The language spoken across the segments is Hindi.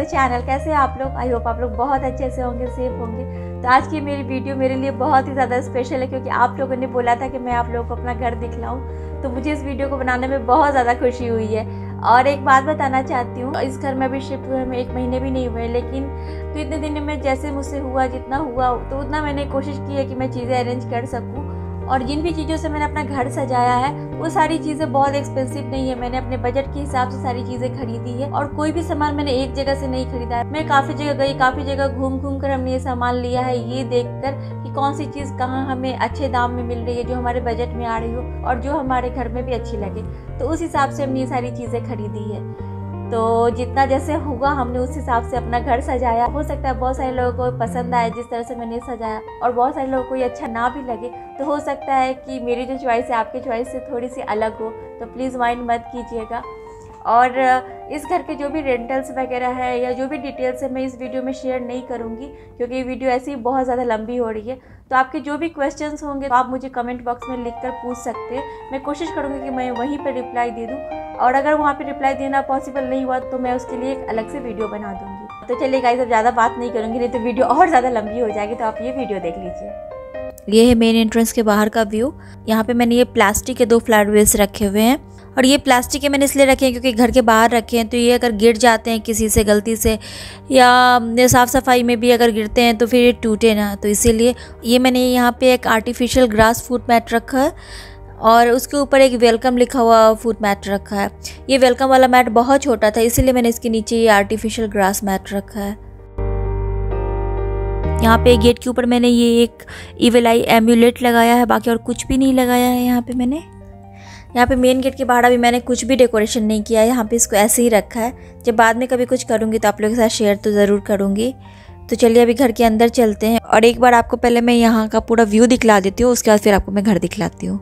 चैनल। कैसे हैं आप लोग? आई होप आप लोग बहुत अच्छे से होंगे, सेफ होंगे। तो आज की मेरी वीडियो मेरे लिए बहुत ही ज़्यादा स्पेशल है, क्योंकि आप लोगों ने बोला था कि मैं आप लोगों को अपना घर दिखलाऊं। तो मुझे इस वीडियो को बनाने में बहुत ज़्यादा खुशी हुई है। और एक बात बताना चाहती हूँ, इस घर में अभी शिफ्ट हुए हमें 1 महीने भी नहीं हुए, लेकिन तो इतने दिन में जैसे मुझसे हुआ, जितना हुआ तो उतना मैंने कोशिश की है कि मैं चीज़ें अरेंज कर सकूँ। और जिन भी चीज़ों से मैंने अपना घर सजाया है वो सारी चीज़ें बहुत एक्सपेंसिव नहीं है। मैंने अपने बजट के हिसाब से सारी चीज़ें खरीदी है, और कोई भी सामान मैंने एक जगह से नहीं खरीदा है। मैं काफ़ी जगह गई, काफ़ी जगह घूम घूम कर हमने ये सामान लिया है, ये देखकर कि कौन सी चीज़ कहाँ हमें अच्छे दाम में मिल रही है, जो हमारे बजट में आ रही हो और जो हमारे घर में भी अच्छी लगे। तो उस हिसाब से हमने ये सारी चीज़ें खरीदी है। तो जितना जैसे होगा हमने उस हिसाब से अपना घर सजाया। हो सकता है बहुत सारे लोगों को पसंद आए जिस तरह से मैंने सजाया, और बहुत सारे लोगों को ये अच्छा ना भी लगे। तो हो सकता है कि मेरी जो चॉइस है आपकी चॉइस से थोड़ी सी अलग हो, तो प्लीज़ माइंड मत कीजिएगा। और इस घर के जो भी रेंटल्स वगैरह है या जो भी डिटेल्स है मैं इस वीडियो में शेयर नहीं करूँगी, क्योंकि ये वीडियो ऐसे ही बहुत ज़्यादा लंबी हो रही है। तो आपके जो भी क्वेश्चंस होंगे तो आप मुझे कमेंट बॉक्स में लिखकर पूछ सकते हैं। मैं कोशिश करूँगी कि मैं वहीं पर रिप्लाई दे दूँ, और अगर वहाँ पे रिप्लाई देना पॉसिबल नहीं हुआ तो मैं उसके लिए एक अलग से वीडियो बना दूँगी। तो चलिए गाइस, अब ज़्यादा बात नहीं करूँगी, नहीं तो वीडियो और ज़्यादा लंबी हो जाएगी। तो आप ये वीडियो देख लीजिए। ये है मेन एंट्रेंस के बाहर का व्यू। यहाँ पे मैंने ये प्लास्टिक के 2 फ्लावर वेल्स रखे हुए हैं, और ये प्लास्टिक के मैंने इसलिए रखे हैं क्योंकि घर के बाहर रखे हैं, तो ये अगर गिर जाते हैं किसी से गलती से, या साफ़ सफाई में भी अगर गिरते हैं तो फिर ये टूटे ना, तो इसीलिए ये मैंने यहाँ पे एक आर्टिफिशियल ग्रास फूट मैट रखा है, और उसके ऊपर एक वेलकम लिखा हुआ फूट मैट रखा है। ये वेलकम वाला मैट बहुत छोटा था, इसीलिए मैंने इसके नीचे ये आर्टिफिशियल ग्रास मैट रखा है। यहाँ पे गेट के ऊपर मैंने ये एक इविल आई एम्यूलेट लगाया है, बाकी और कुछ भी नहीं लगाया है। यहाँ पे मेन गेट के बाहर भी मैंने कुछ भी डेकोरेशन नहीं किया है, यहाँ पे इसको ऐसे ही रखा है। जब बाद में कभी कुछ करूँगी तो आप लोगों के साथ शेयर तो ज़रूर करूँगी। तो चलिए अभी घर के अंदर चलते हैं, और एक बार आपको पहले मैं यहाँ का पूरा व्यू दिखला देती हूँ, उसके बाद फिर आपको मैं घर दिखलाती हूँ।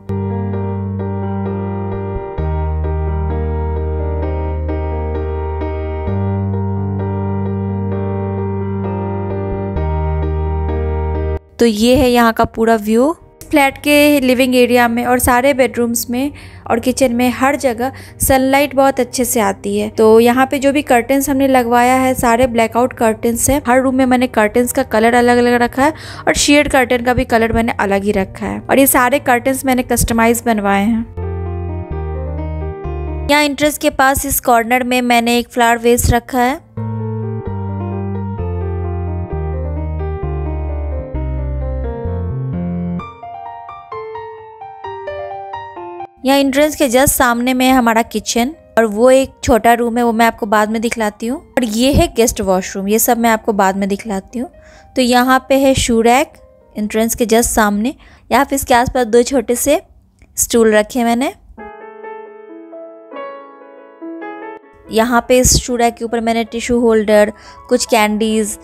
तो ये है यहाँ का पूरा व्यू। फ्लैट के लिविंग एरिया में और सारे बेडरूम्स में और किचन में हर जगह सनलाइट बहुत अच्छे से आती है। तो यहाँ पे जो भी कर्टन्स हमने लगवाया है सारे ब्लैकआउट कर्टन्स हैं। हर रूम में मैंने कर्टन्स का कलर अलग अलग रखा है, और शेड कर्टन का भी कलर मैंने अलग ही रखा है, और ये सारे कर्टन्स मैंने कस्टमाइज बनवाए हैं। यहाँ एंट्रेंस के पास इस कॉर्नर में मैंने एक फ्लावर वेस रखा है। यहाँ एंट्रेंस के जस्ट सामने में है हमारा किचन, और वो एक छोटा रूम है, वो मैं आपको बाद में दिखलाती हूँ। और ये है गेस्ट वॉशरूम, ये सब मैं आपको बाद में दिखलाती हूँ। तो यहाँ पे है शू रैक एंट्रेंस के जस्ट सामने। यहाँ पे इसके आसपास 2 छोटे से स्टूल रखे मैंने। यहाँ पे इस शू रैक के ऊपर मैंने टिश्यू होल्डर, कुछ कैंडीज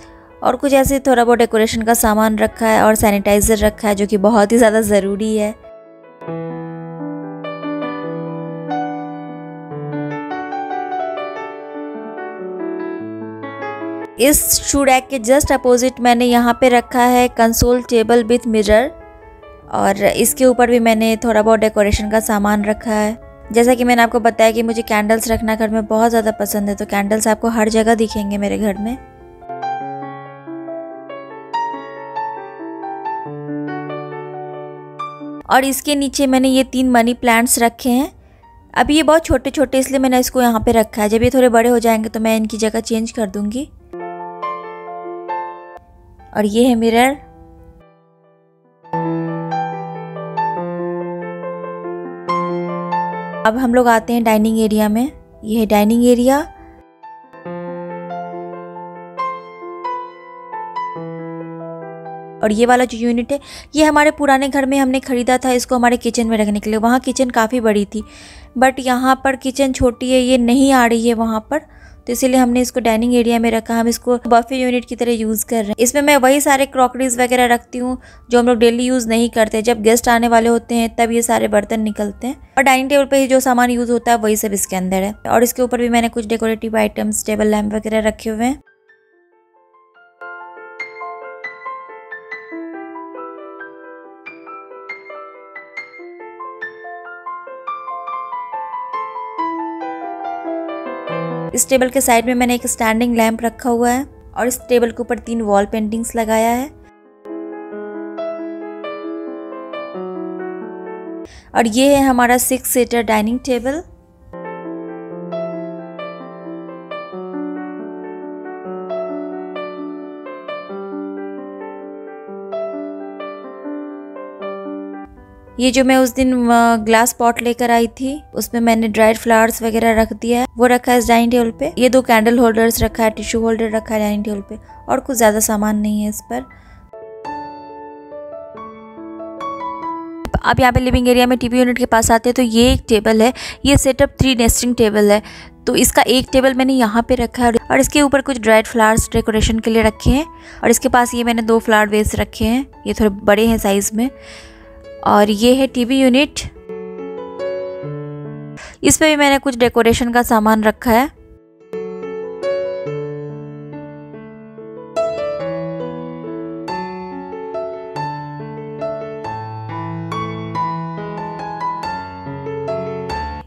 और कुछ ऐसे थोड़ा बहुत डेकोरेशन का सामान रखा है, और सैनिटाइजर रखा है, जो कि बहुत ही ज़्यादा ज़रूरी है। इस शू रैक के जस्ट अपोजिट मैंने यहाँ पे रखा है कंसोल टेबल विथ मिरर, और इसके ऊपर भी मैंने थोड़ा बहुत डेकोरेशन का सामान रखा है। जैसा कि मैंने आपको बताया कि मुझे कैंडल्स रखना घर में बहुत ज़्यादा पसंद है, तो कैंडल्स आपको हर जगह दिखेंगे मेरे घर में। और इसके नीचे मैंने ये 3 मनी प्लांट्स रखे हैं। अभी ये बहुत छोटे छोटे इसलिए मैंने इसको यहाँ पे रखा है। जब ये थोड़े बड़े हो जाएंगे तो मैं इनकी जगह चेंज कर दूंगी। और ये है मिरर। अब हम लोग आते हैं डाइनिंग एरिया में। ये है डाइनिंग एरिया। और ये वाला जो यूनिट है ये हमारे पुराने घर में हमने खरीदा था, इसको हमारे किचन में रखने के लिए। वहाँ किचन काफ़ी बड़ी थी, बट यहाँ पर किचन छोटी है, ये नहीं आ रही है वहाँ पर, तो इसीलिए हमने इसको डाइनिंग एरिया में रखा। हम इसको बफे यूनिट की तरह यूज़ कर रहे हैं। इसमें मैं वही सारे क्रॉकरीज वगैरह रखती हूँ जो हम लोग डेली यूज़ नहीं करते। जब गेस्ट आने वाले होते हैं तब ये सारे बर्तन निकलते हैं, और डाइनिंग टेबल पे ही जो सामान यूज़ होता है वही सब इसके अंदर है। और इसके ऊपर भी मैंने कुछ डेकोरेटिव आइटम्स, टेबल लैम्प वगैरह रखे हुए हैं। इस टेबल के साइड में मैंने एक स्टैंडिंग लैंप रखा हुआ है और इस टेबल के ऊपर 3 वॉल पेंटिंग्स लगाया है। और ये है हमारा 6 सीटर डाइनिंग टेबल। ये जो मैं उस दिन ग्लास पॉट लेकर आई थी उसमें मैंने ड्राइड फ्लावर्स वगैरह रख दिया है, वो रखा है इस डाइनिंग टेबल पे। ये 2 कैंडल होल्डर्स रखा है, टिश्यू होल्डर रखा है डाइनिंग टेबल पे और कुछ ज़्यादा सामान नहीं है इस पर। अब यहाँ पे लिविंग एरिया में टीवी यूनिट के पास आते हैं तो ये एक टेबल है, ये सेटअप 3 नेस्टिंग टेबल है। तो इसका एक टेबल मैंने यहाँ पे रखा है और इसके ऊपर कुछ ड्राइड फ्लावर्स डेकोरेशन के लिए रखे हैं। और इसके पास ये मैंने 2 फ्लावर वेस रखे हैं, ये थोड़े बड़े हैं साइज़ में। और ये है टीवी यूनिट, इस पे भी मैंने कुछ डेकोरेशन का सामान रखा है।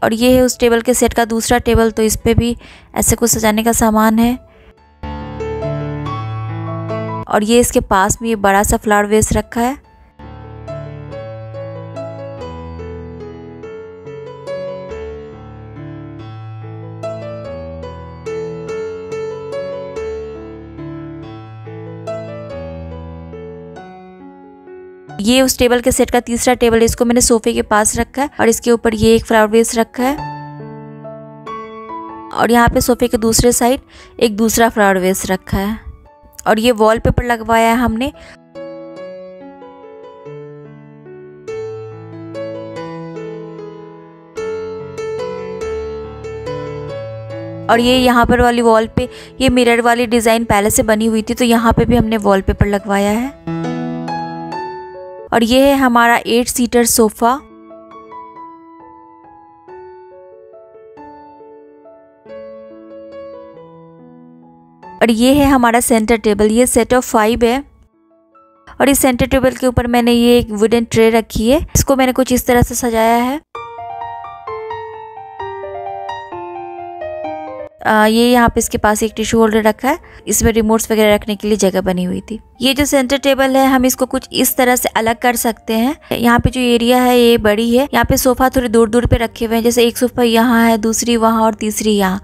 और ये है उस टेबल के सेट का दूसरा टेबल, तो इस पे भी ऐसे कुछ सजाने का सामान है। और ये इसके पास में ये बड़ा सा फ्लावर वेस रखा है। ये उस टेबल के सेट का तीसरा टेबल है, इसको मैंने सोफे के पास रखा है और इसके ऊपर ये एक फ्लावर वेस रखा है। और यहाँ पे सोफे के दूसरे साइड एक दूसरा फ्लावर वेस रखा है। और ये वॉलपेपर लगवाया है हमने। और ये यहाँ पर वाली वॉल पे ये मिरर वाली डिज़ाइन पहले से बनी हुई थी, तो यहाँ पे भी हमने वॉलपेपर लगवाया है। और ये है हमारा 8 सीटर सोफा। और ये है हमारा सेंटर टेबल, ये सेट ऑफ 5 है। और इस सेंटर टेबल के ऊपर मैंने ये एक वुडन ट्रे रखी है, इसको मैंने कुछ इस तरह से सजाया है। ये यहाँ पे इसके पास एक टिश्यू होल्डर रखा है, इसमें रिमोट्स वगैरह रखने के लिए जगह बनी हुई थी। ये जो सेंटर टेबल है हम इसको कुछ इस तरह से अलग कर सकते हैं। यहाँ पे जो एरिया है ये बड़ी है, यहाँ पे सोफा थोड़े दूर दूर पे रखे हुए हैं, जैसे एक सोफा यहाँ है, दूसरी वहाँ और तीसरी यहाँ।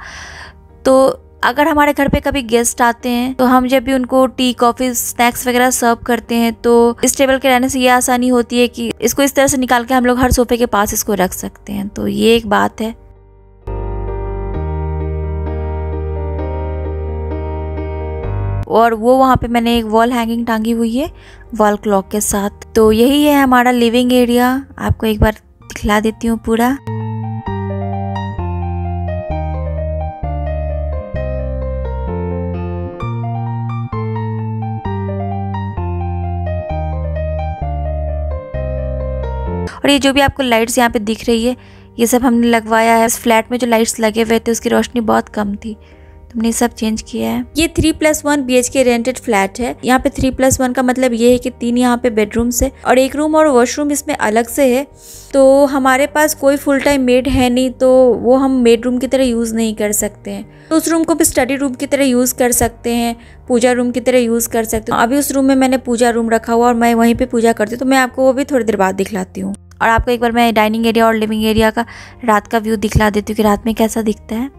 तो अगर हमारे घर पे कभी गेस्ट आते हैं तो हम जब भी उनको टी कॉफ़ी स्नैक्स वगैरह सर्व करते हैं तो इस टेबल के रहने से ये आसानी होती है कि इसको इस तरह से निकाल के हम लोग हर सोफे के पास इसको रख सकते हैं। तो ये एक बात है। और वो वहाँ पे मैंने एक वॉल हैंगिंग टांगी हुई है वॉल क्लॉक के साथ। तो यही है हमारा लिविंग एरिया, आपको एक बार दिखला देती हूँ पूरा। और ये जो भी आपको लाइट्स यहाँ पे दिख रही है ये सब हमने लगवाया है। इस फ्लैट में जो लाइट्स लगे हुए थे उसकी रोशनी बहुत कम थी, तुमने सब चेंज किया है। ये 3+1 BHK रेंटेड फ्लैट है। यहाँ पे 3+1 का मतलब ये है कि 3 यहाँ पे बेडरूम्स है और एक रूम और वॉशरूम इसमें अलग से है। तो हमारे पास कोई फुल टाइम मेड है नहीं, तो वो हम मेड रूम की तरह यूज़ नहीं कर सकते हैं। तो उस रूम को भी स्टडी रूम की तरह यूज़ कर सकते हैं, पूजा रूम की तरह यूज़ कर सकते हैं। अभी उस रूम में मैंने पूजा रूम रखा हुआ और मैं वहीं पर पूजा करती हूँ, तो मैं आपको वो भी थोड़ी देर बाद दिखलाती हूँ। और आपको एक बार मैं डाइनिंग एरिया और लिविंग एरिया का रात का व्यू दिखला देती हूँ कि रात में कैसा दिखता है।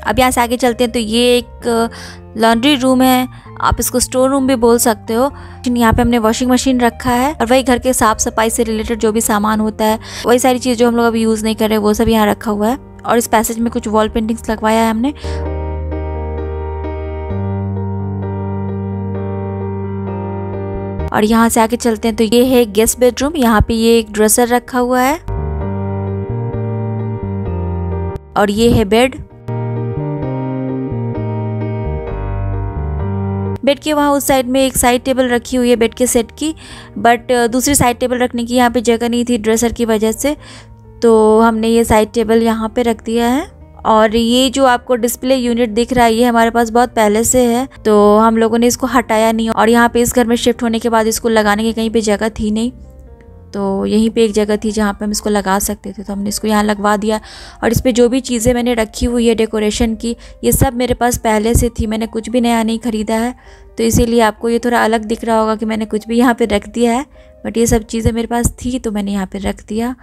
अब यहाँ से आगे चलते हैं तो ये एक लॉन्ड्री रूम है, आप इसको स्टोर रूम भी बोल सकते हो। यहाँ पे हमने वॉशिंग मशीन रखा है और वही घर के साफ सफाई से रिलेटेड जो भी सामान होता है, वही सारी चीज़ जो हम लोग अभी यूज़ नहीं कर रहे वो सब यहाँ रखा हुआ है। और इस पैसेज में कुछ वॉल पेंटिंग्स लगवाया है हमने। और यहाँ से आगे चलते हैं तो ये है गेस्ट बेडरूम। यहाँ पे ये एक ड्रेसर रखा हुआ है और ये है बेड। बेड के वहाँ उस साइड में एक साइड टेबल रखी हुई है बेड के सेट की, बट दूसरी साइड टेबल रखने की यहाँ पे जगह नहीं थी ड्रेसर की वजह से, तो हमने ये साइड टेबल यहाँ पे रख दिया है। और ये जो आपको डिस्प्ले यूनिट दिख रहा है ये हमारे पास बहुत पहले से है, तो हम लोगों ने इसको हटाया नहीं। और यहाँ पे इस घर में शिफ्ट होने के बाद इसको लगाने की कहीं पे जगह थी नहीं, तो यहीं पे एक जगह थी जहाँ पे हम इसको लगा सकते थे, तो हमने इसको यहाँ लगवा दिया। और इस पर जो भी चीज़ें मैंने रखी हुई है डेकोरेशन की, ये सब मेरे पास पहले से थी, मैंने कुछ भी नया नहीं ख़रीदा है, तो इसीलिए आपको ये थोड़ा अलग दिख रहा होगा कि मैंने कुछ भी यहाँ पे रख दिया है, बट ये सब चीज़ें मेरे पास थी तो मैंने यहाँ पे रख दिया।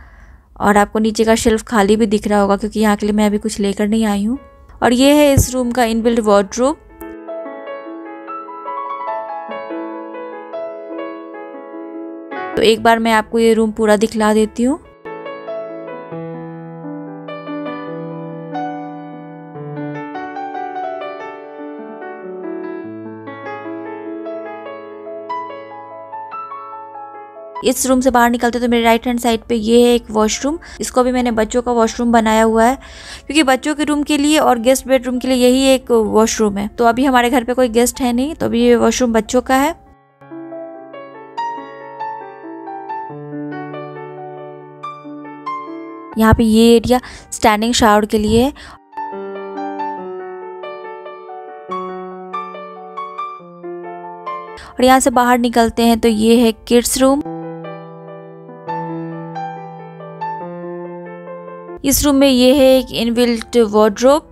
और आपको नीचे का शेल्फ खाली भी दिख रहा होगा क्योंकि यहाँ के लिए मैं अभी कुछ लेकर नहीं आई हूँ। और ये है इस रूम का इनबिल्ट वार्डरोब। तो एक बार मैं आपको ये रूम पूरा दिखला देती हूँ। इस रूम से बाहर निकलते तो मेरे राइट हैंड साइड पे ये है एक वॉशरूम। इसको भी मैंने बच्चों का वॉशरूम बनाया हुआ है क्योंकि बच्चों के रूम के लिए और गेस्ट बेडरूम के लिए यही एक वॉशरूम है। तो अभी हमारे घर पे कोई गेस्ट है नहीं, तो अभी ये वॉशरूम बच्चों का है। यहाँ पे ये एरिया स्टैंडिंग शावर के लिए है। और यहाँ से बाहर निकलते हैं तो ये है किड्स रूम। इस रूम में ये है एक इनबिल्ट वार्डरोब।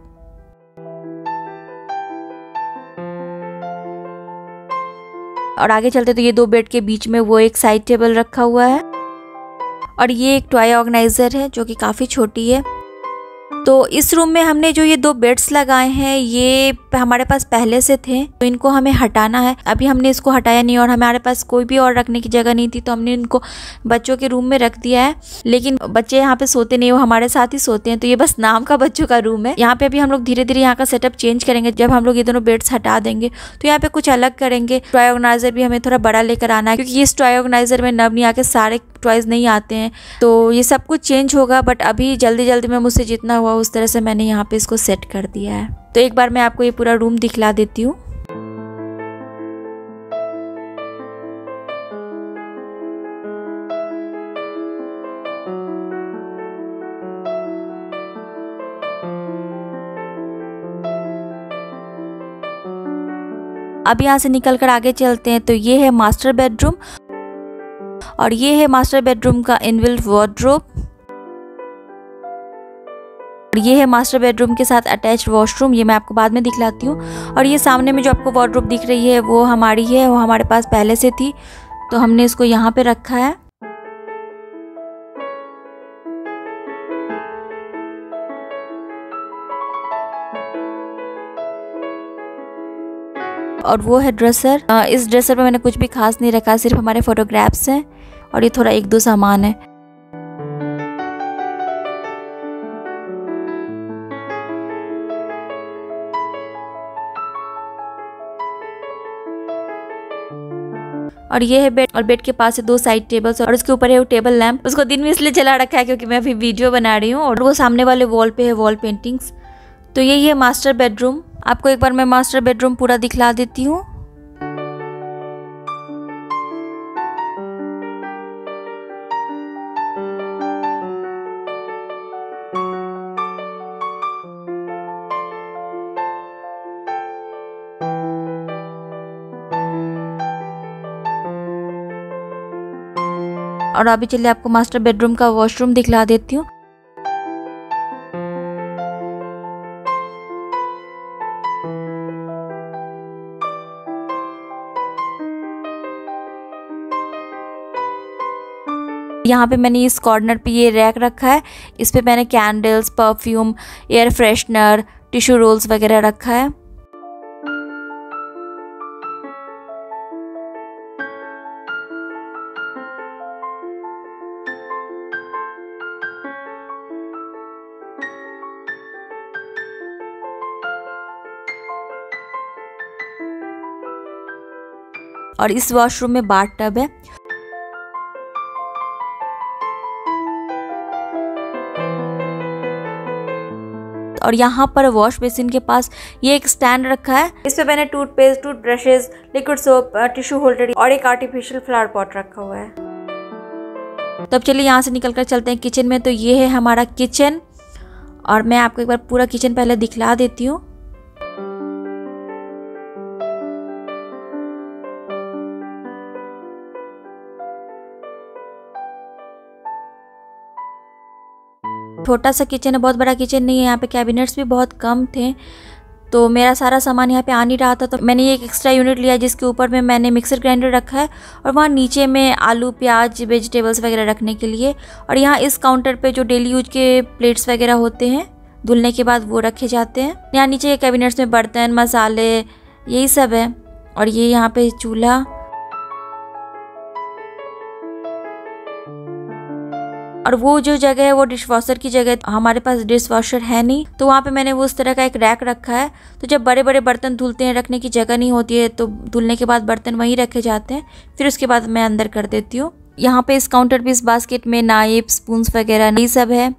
और आगे चलते तो ये दो बेड के बीच में वो एक साइड टेबल रखा हुआ है। और ये एक टॉय ऑर्गेनाइजर है जो कि काफ़ी छोटी है। तो इस रूम में हमने जो ये दो बेड्स लगाए हैं ये हमारे पास पहले से थे, तो इनको हमें हटाना है। अभी हमने इसको हटाया नहीं और हमारे पास कोई भी और रखने की जगह नहीं थी, तो हमने इनको बच्चों के रूम में रख दिया है। लेकिन बच्चे यहाँ पे सोते नहीं, वो हमारे साथ ही सोते हैं, तो ये बस नाम का बच्चों का रूम है। यहाँ पे अभी हम लोग धीरे धीरे यहाँ का सेटअप चेंज करेंगे। जब हम लोग ये दोनों बेड्स हटा देंगे तो यहाँ पे कुछ अलग करेंगे। टॉय ऑर्गेनाइजर भी हमें थोड़ा बड़ा लेकर आना है क्योंकि इस टॉय ऑर्गेनाइजर में नब नहीं आके सारे टॉयज नहीं आते हैं, तो ये सब कुछ चेंज होगा। बट अभी जल्दी जल्दी में मुझसे जितना हुआ उस तरह से मैंने यहाँ पे इसको सेट कर दिया है। तो एक बार मैं आपको ये पूरा रूम दिखला देती हूँ। अब यहाँ से निकल कर आगे चलते हैं तो ये है मास्टर बेडरूम। और ये है मास्टर बेडरूम का इनबिल्ट वार्डरोब। और ये है मास्टर बेडरूम के साथ अटैच्ड वॉशरूम, ये मैं आपको बाद में दिखलाती हूँ। और ये सामने में जो आपको वार्डरोब दिख रही है वो हमारी है, वो हमारे पास पहले से थी, तो हमने इसको यहाँ पे रखा है। और वो है ड्रेसर। इस ड्रेसर पे मैंने कुछ भी खास नहीं रखा, सिर्फ हमारे फोटोग्राफ्स हैं और ये थोड़ा एक दो सामान है। और ये है बेड, और बेड के पास है दो साइड टेबल्स और उसके ऊपर है वो टेबल लैंप। उसको दिन में इसलिए जला रखा है क्योंकि मैं अभी वीडियो बना रही हूँ। और वो सामने वाले वॉल पे है वॉल पेंटिंग्स। तो यही है मास्टर बेडरूम। आपको एक बार मैं मास्टर बेडरूम पूरा दिखला देती हूँ। और अभी चलिए आपको मास्टर बेडरूम का वॉशरूम दिखला देती हूँ। यहाँ पे मैंने इस कॉर्नर पे ये रैक रखा है, इस पे मैंने candles, perfume, air freshener, tissue roles वगैरह रखा है। और इस वॉशरूम में बाथ टब है। और यहाँ पर वॉश बेसिन के पास ये एक स्टैंड रखा है। इस पे मैंने toothpaste, toothbrushes, liquid soap, tissue holder और एक आर्टिफिशियल फ्लावर पॉट रखा हुआ है। तो अब चलिए यहाँ से निकल कर चलते हैं किचन में। तो ये है हमारा किचन और मैं आपको एक बार पूरा किचन पहले दिखला देती हूँ। छोटा सा किचन है, बहुत बड़ा किचन नहीं है। यहाँ पे कैबिनेट्स भी बहुत कम थे, तो मेरा सारा सामान यहाँ पे आ नहीं रहा था, तो मैंने ये एक एक्स्ट्रा यूनिट लिया जिसके ऊपर में मैंने मिक्सर ग्राइंडर रखा है और वहाँ नीचे में आलू, प्याज, वेजिटेबल्स वगैरह रखने के लिए। और यहाँ इस काउंटर पे जो डेली यूज के प्लेट्स वगैरह होते हैं धुलने के बाद वो रखे जाते हैं। यहाँ नीचे के कैबिनेट्स में बर्तन, मसाले, यही सब है। और ये यहाँ पे चूल्हा और वो जो जगह है वो डिशवॉशर की जगह। हमारे पास डिशवॉशर है नहीं, तो वहाँ पे मैंने वो उस तरह का एक रैक रखा है। तो जब बड़े बड़े बर्तन धुलते हैं, रखने की जगह नहीं होती है, तो धुलने के बाद बर्तन वहीं रखे जाते हैं, फिर उसके बाद मैं अंदर कर देती हूँ। यहाँ पे इस काउंटर पे इस बास्केट में नाइफ, स्पून्स वगैरह ये सब है।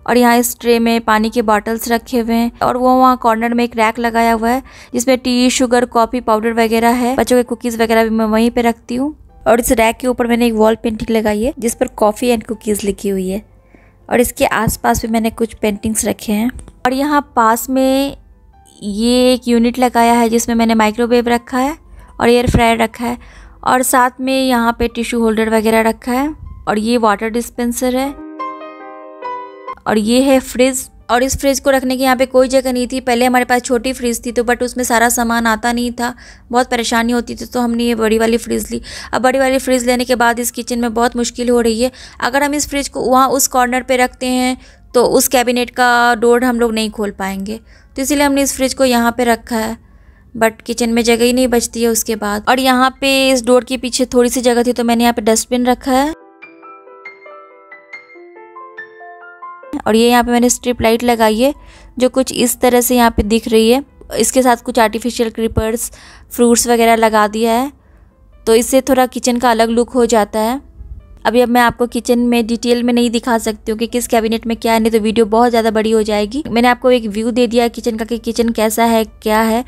और यहाँ इस ट्रे में पानी के बॉटल्स रखे हुए हैं। और वो वहाँ कॉर्नर में एक रैक लगाया हुआ है जिसमें टी, शुगर, कॉफ़ी पाउडर वगैरह है। बच्चों के कुकीज़ वगैरह भी मैं वहीं पे रखती हूँ। और इस रैक के ऊपर मैंने एक वॉल पेंटिंग लगाई है जिस पर कॉफ़ी एंड कुकीज़ लिखी हुई है। और इसके आसपास भी मैंने कुछ पेंटिंग्स रखे हैं। और यहाँ पास में ये एक यूनिट लगाया है जिसमें मैंने माइक्रोवेव रखा है और एयर फ्रायर रखा है। और साथ में यहाँ पे टिश्यू होल्डर वगैरह रखा है। और ये वाटर डिस्पेंसर है। और ये है फ्रिज। और इस फ्रिज को रखने की यहाँ पे कोई जगह नहीं थी। पहले हमारे पास छोटी फ्रिज थी, तो बट उसमें सारा सामान आता नहीं था, बहुत परेशानी होती थी, तो हमने ये बड़ी वाली फ्रिज ली। अब बड़ी वाली फ्रिज लेने के बाद इस किचन में बहुत मुश्किल हो रही है। अगर हम इस फ्रिज को वहाँ उस कॉर्नर पे रखते हैं तो उस कैबिनेट का डोर हम लोग नहीं खोल पाएंगे, तो इसीलिए हमने इस फ्रिज को यहाँ पे रखा है। बट किचन में जगह ही नहीं बचती है उसके बाद। और यहाँ पे इस डोर के पीछे थोड़ी सी जगह थी, तो मैंने यहाँ पे डस्टबिन रखा है। और ये यहाँ पे मैंने स्ट्रिप लाइट लगाई है जो कुछ इस तरह से यहाँ पे दिख रही है। इसके साथ कुछ आर्टिफिशियल क्रीपर्स, फ्रूट्स वगैरह लगा दिया है, तो इससे थोड़ा किचन का अलग लुक हो जाता है। अब मैं आपको किचन में डिटेल में नहीं दिखा सकती हूँ कि किस कैबिनेट में क्या है, नहीं तो वीडियो बहुत ज़्यादा बड़ी हो जाएगी। मैंने आपको एक व्यू दे दिया है किचन का कि किचन कैसा है, क्या है।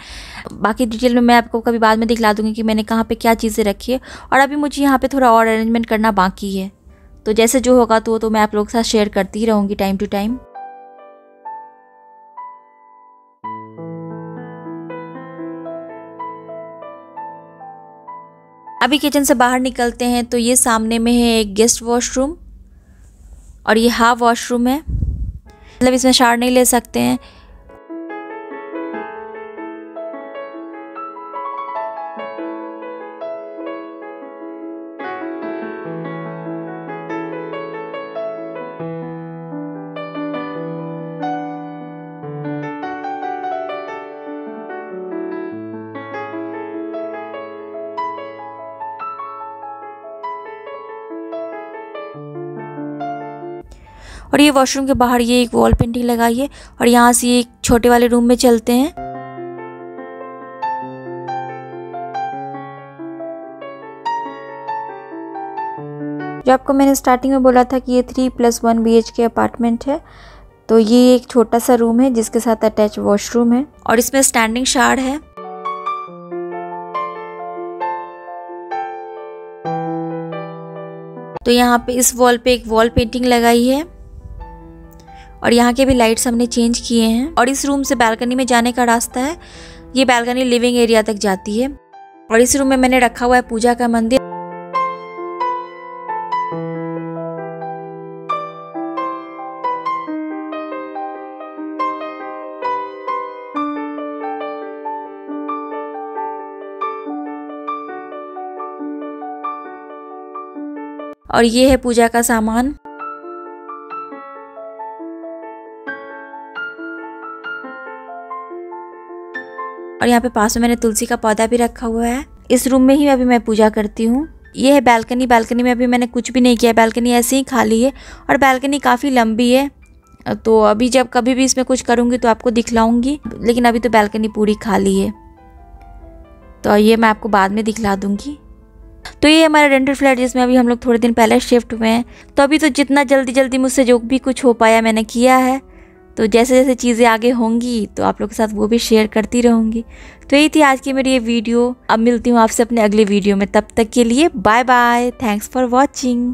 बाकी डिटेल में मैं आपको कभी बाद में दिखला दूँगी कि मैंने कहाँ पे क्या चीज़ें रखी है। और अभी मुझे यहाँ पे थोड़ा और अरेंजमेंट करना बाकी है, तो जैसे जो होगा तो मैं आप लोगों के साथ शेयर करती ही रहूँगी टाइम टू टाइम। अभी किचन से बाहर निकलते हैं तो ये सामने में है एक गेस्ट वॉशरूम और ये हाफ वॉशरूम है, मतलब इसमें शावर नहीं ले सकते हैं। और ये वॉशरूम के बाहर ये एक वॉल पेंटिंग लगाई है। और यहाँ से एक छोटे वाले रूम में चलते हैं। जो आपको मैंने स्टार्टिंग में बोला था कि ये 3+1 BHK अपार्टमेंट है, तो ये एक छोटा सा रूम है जिसके साथ अटैच वॉशरूम है और इसमें स्टैंडिंग शावर है। तो यहाँ पे इस वॉल पे एक वॉल पेंटिंग लगाई है और यहाँ के भी लाइट्स हमने चेंज किए हैं। और इस रूम से बालकनी में जाने का रास्ता है। ये बालकनी लिविंग एरिया तक जाती है। और इस रूम में मैंने रखा हुआ है पूजा का मंदिर। और ये है पूजा का सामान। और यहाँ पे पास में मैंने तुलसी का पौधा भी रखा हुआ है। इस रूम में ही अभी मैं पूजा करती हूँ। ये है बैल्कनी। बैल्कनी में अभी मैंने कुछ भी नहीं किया, बैल्कनी ऐसे ही खाली है और बैल्कनी काफ़ी लंबी है, तो अभी जब कभी भी इसमें कुछ करूँगी तो आपको दिखलाऊँगी, लेकिन अभी तो बैल्कनी पूरी खाली है, तो ये मैं आपको बाद में दिखला दूँगी। तो ये हमारा रेंटेड फ्लैट जिसमें अभी हम लोग थोड़े दिन पहले शिफ्ट हुए हैं। तो अभी तो जितना जल्दी मुझसे जो भी कुछ हो पाया मैंने किया है, तो जैसे जैसे चीज़ें आगे होंगी तो आप लोग के साथ वो भी शेयर करती रहूँगी। तो यही थी आज की मेरी ये वीडियो। अब मिलती हूँ आपसे अपने अगले वीडियो में, तब तक के लिए bye bye. Thanks for watching.